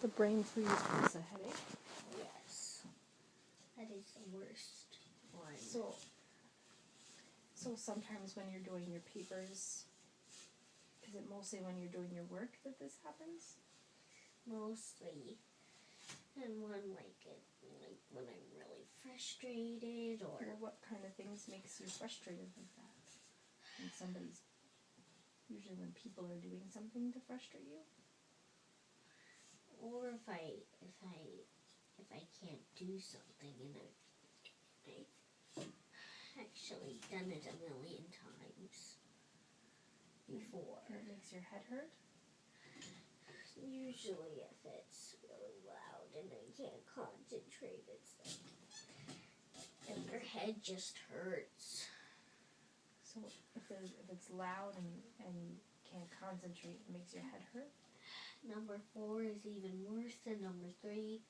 The brain freeze is a headache. Yes. That is the worst one. So sometimes when you're doing your papers, is it mostly when you're doing your work that this happens? Mostly. And when when I'm really frustrated or... Well, what kind of things makes you frustrated like that? Usually when people are doing something to frustrate you? Or if I can't do something and I've actually done it a million times before. And it makes your head hurt? Usually if it's really loud and I can't concentrate, it's like, and your head just hurts. So if it's loud and you can't concentrate, it makes your head hurt? Number 4 is even worse than number 3.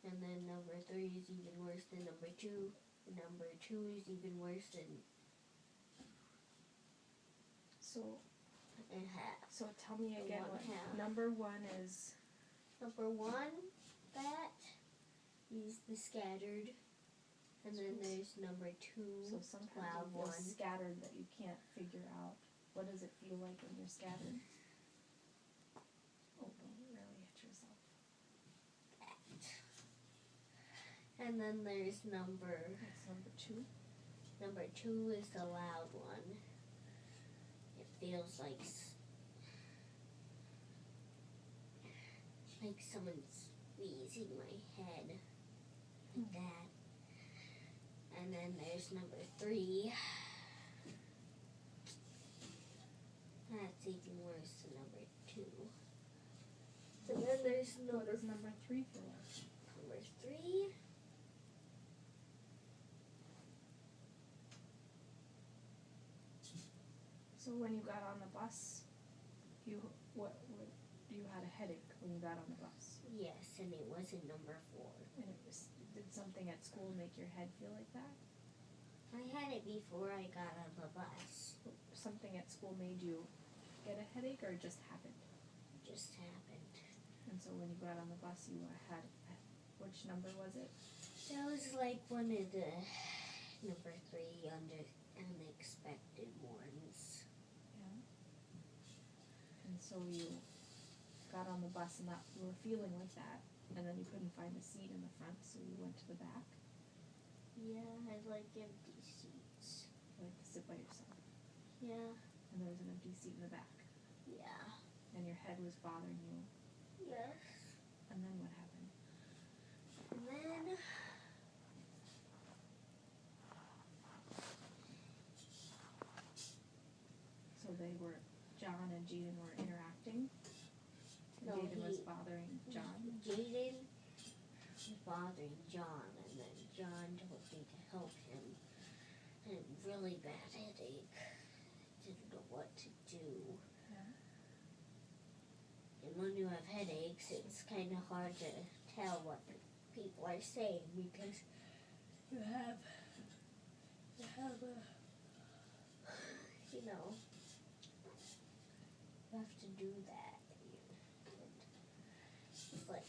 And then number 3 is even worse than number 2. And number 2 is even worse than... So tell me again what number 1 is. Number 1, that is the scattered. And then there's number 2, so sometimes loud you feel one. Scattered that you can't figure out. What does it feel like when you're scattered? Oh, don't really hit yourself. And then there's number... That's number 2. Number 2 is the loud one. It feels like someone's squeezing my head. Like that. And then there's number 3. That's even worse than number 2. And then there's What does number 3 feel like? Number 3... So when you got on the bus, you had a headache when you got on the bus? Yes, and it wasn't number 4. And did something at school make your head feel like that? I had it before I got on the bus. Something at school made you get a headache, or it just happened? It just happened. And so when you got on the bus, you had, which number was it? That was like one of the number 3 unexpected ones. Yeah. And so you got on the bus and you were feeling like that, and then you couldn't find a seat in the front, so you went to the back? Yeah, I like empty seats. You like to sit by yourself? Yeah. And there was an empty seat in the back? Yeah. And your head was bothering you? Yes. And then what happened? And then... So John and Jaden were interacting? No, Jaden was bothering John? Jaden was bothering John, and then John told me to help him. And really bad headache. Didn't know what to do. Yeah. And when you have headaches, it's kind of hard to tell what people are saying because you have to do that. And it's like,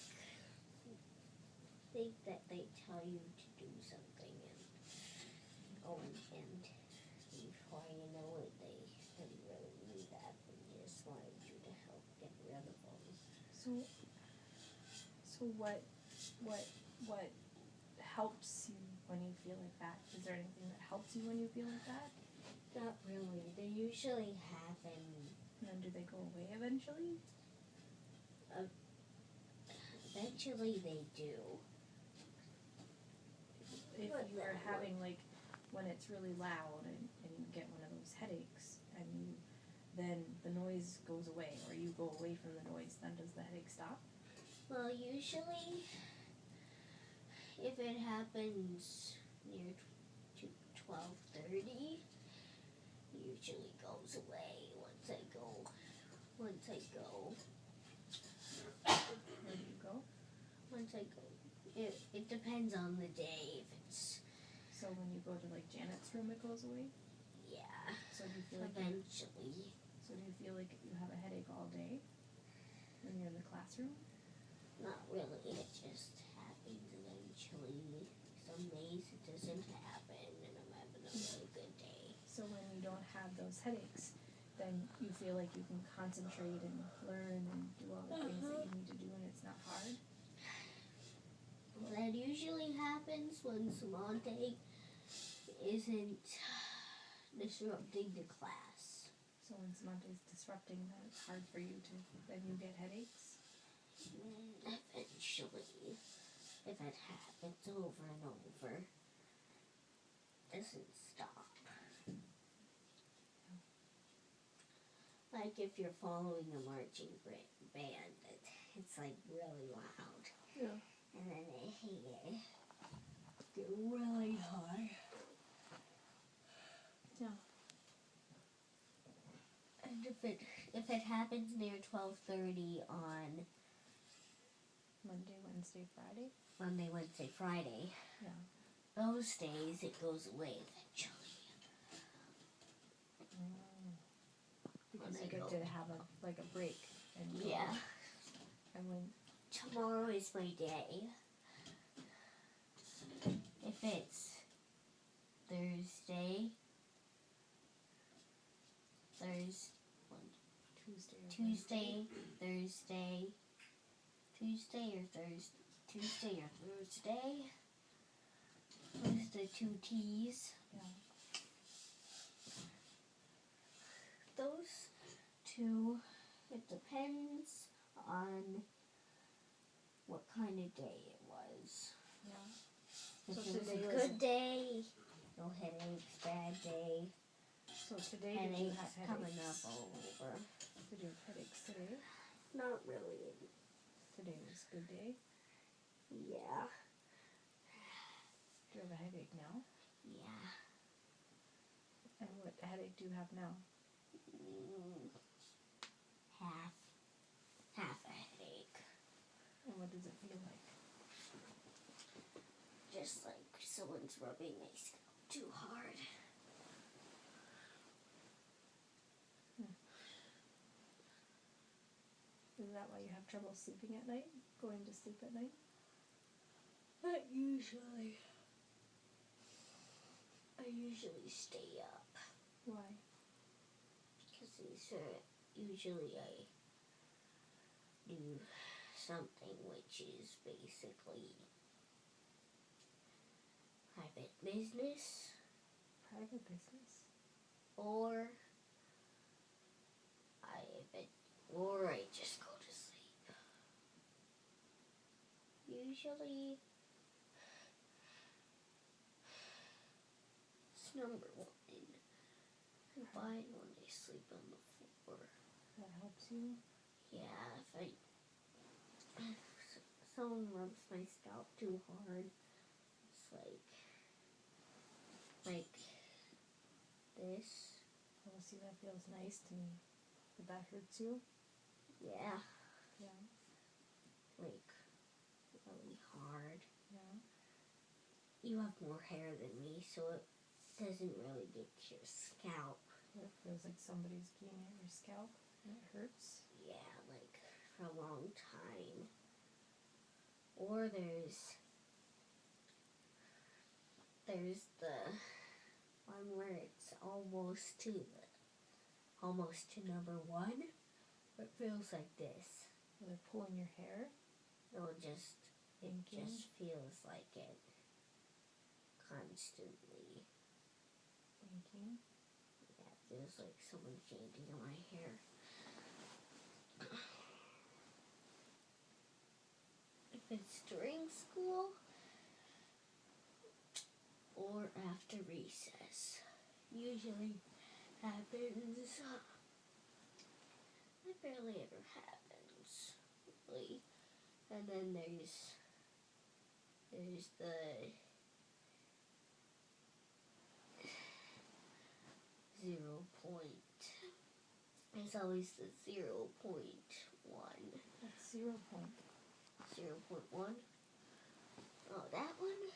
think that they tell you to do something and before you know it, they didn't really mean that and just wanted you to help get rid of them. So what helps you when you feel like that? Is there anything that helps you when you feel like that? Not really. They usually happen. And then do they go away eventually? Eventually they do. If you are having, like, when it's really loud and you get one of those headaches, and then the noise goes away, or you go away from the noise, then does the headache stop? Well, usually, if it happens near 12:30, it usually goes away once I go. Where do you go? Once I go. It depends on the day. If it's... So when you go to, like, Janet's room, it goes away? Yeah. So do you feel like eventually. So do you feel like you have a headache all day when you're in the classroom? Not really, it just happens eventually. Some days it doesn't happen and I'm having a really good day. So when you don't have those headaches, then you feel like you can concentrate and learn and do all the things that you need to do and it's not hard? That usually happens when Samante isn't disrupting the class. So when Samante's disrupting, then it's hard for you to, then you get headaches? Eventually, if it happens over and over, doesn't stop. Like if you're following a marching band, it's like really loud. Yeah. And then they get really high. Yeah. And if it happens near 12:30 on Monday, Wednesday, Friday? Monday, Wednesday, Friday, Yeah. those days it goes away eventually. Because When you I get go- to have a break and go. Yeah. And when Tomorrow is my day. If it's Tuesday or Thursday, those the two T's. Yeah. Those two, it depends on what kind of day it was. Yeah. If So it was today a was good day, no headaches, bad day, So today did you headaches have headaches? coming up all over. Did you have headaches today? Not really. Today was a good day. Yeah. Do you have a headache now? Yeah. And what headache do you have now? Half a headache. And what does it feel like? Just like someone's rubbing my scalp too hard. Is that why you have trouble sleeping at night? Going to sleep at night? Not usually. I usually stay up. Why? Because these are usually I do something which is basically private business Private business? or I just go to sleep. Usually it's number one. I'm fine when I sleep on the floor. That helps you? Yeah, if someone rubs my scalp too hard, it's like this. Oh, see, that feels nice to me. But that hurts you? Yeah, Yeah. like really hard. Yeah. You have more hair than me, so it doesn't really get to your scalp. It feels like somebody's getting at your scalp and it hurts. Yeah, like for a long time. Or there's the one where it's almost to number one. It feels like this. Where they're pulling your hair. It just Yanking. feels like it constantly. Yanking. Yeah, it feels like someone's yanking on my hair. If it's during school or after recess, usually happens. It barely ever happens, really. And then there's the 0 point. It's always the 0.1. That's 0 point. 0.1. Oh, that one?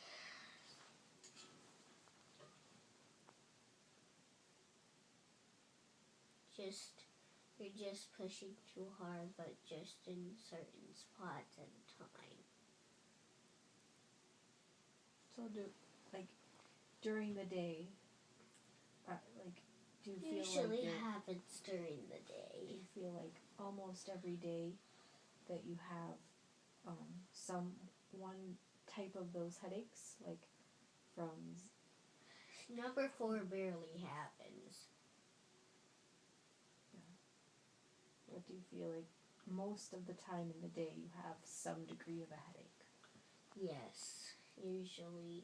You're just pushing too hard, but just in certain spots at a time. So during the day, do you feel Usually like happens during the do day. you feel like almost every day that you have some one type of those headaches, like from Number 4 barely happens. what do you feel like most of the time in the day you have some degree of a headache? Yes, usually.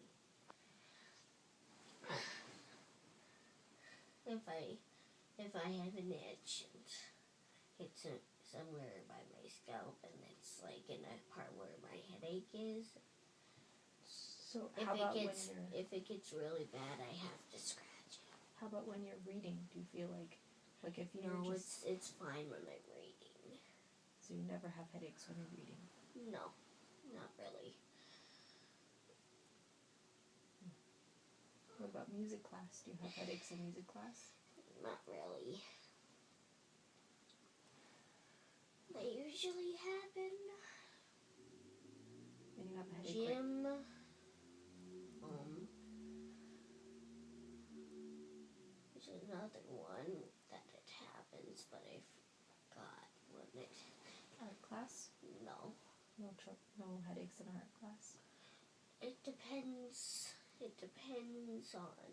If I have an itch, it's somewhere by my scalp, and it's like in a part where my headache is. So if it gets really bad, I have to scratch it. how about when you're reading? Do you feel like if you're No, just it's fine when I'm reading. so you never have headaches when you're reading? No, not really. What about music class? Do you have headaches in music class? Not really. They usually happen. And you have a headache Gym. There's another one that it happens, but I forgot what it. Art class? No. No headaches in art class? It depends. It depends on.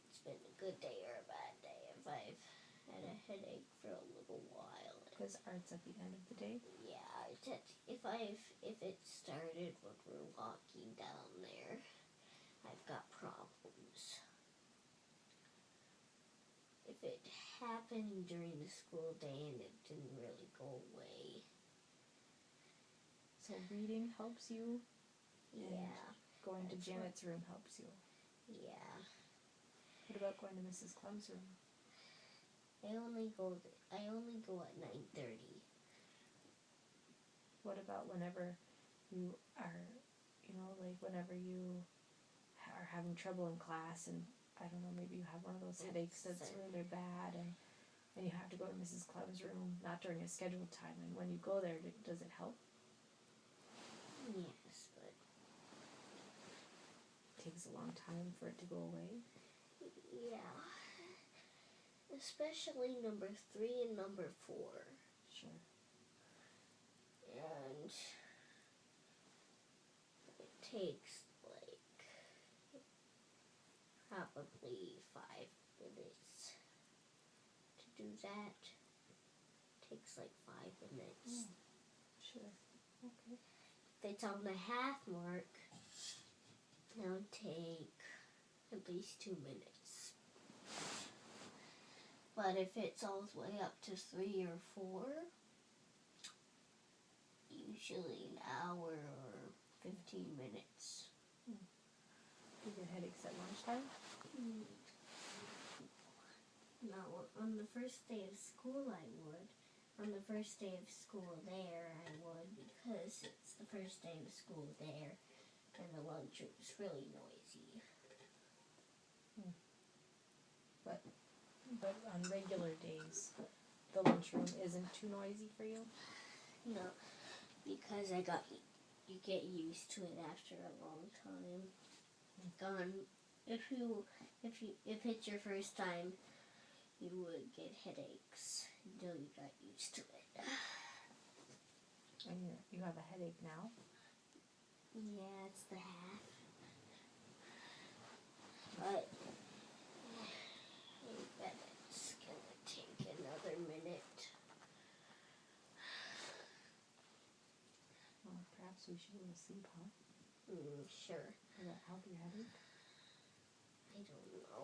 It's been a good day or a bad day. If I've had a headache for a little while. Because art's at the end of the day? Yeah, if it started when we're walking down there, I've got problems. If it happened during the school day and it didn't really go away. So reading helps you? Yeah. Going to Janet's room helps you? Yeah. What about going to Mrs. Clem's room? I only go at 9:30. What about whenever you are, whenever you are having trouble in class and, I don't know, maybe you have one of those headaches that's really bad and you have to go to Mrs. Clem's room, not during a scheduled time, and when you go there, does it help? Yes, but it takes a long time for it to go away? Yeah. Especially number 3 and number 4. Sure. And it takes probably 5 minutes to do that. It takes 5 minutes. Sure. Okay. If it's on the half mark, it'll take at least 2 minutes. But if it's all the way up to 3 or 4, usually an hour or 15 minutes. Do you get headaches at lunchtime? No, on the first day of school I would. On the first day of school there I would, because it's the first day of school there and the lunchroom's really noisy. But on regular days, the lunchroom isn't too noisy for you? No, because you get used to it after a long time. If it's your first time, you would get headaches until you got used to it. And you have a headache now? Yeah, it's the half. But I bet it's gonna take another minute. Well, perhaps we should go to sleep, huh? Sure. Will that help your headache? I don't know.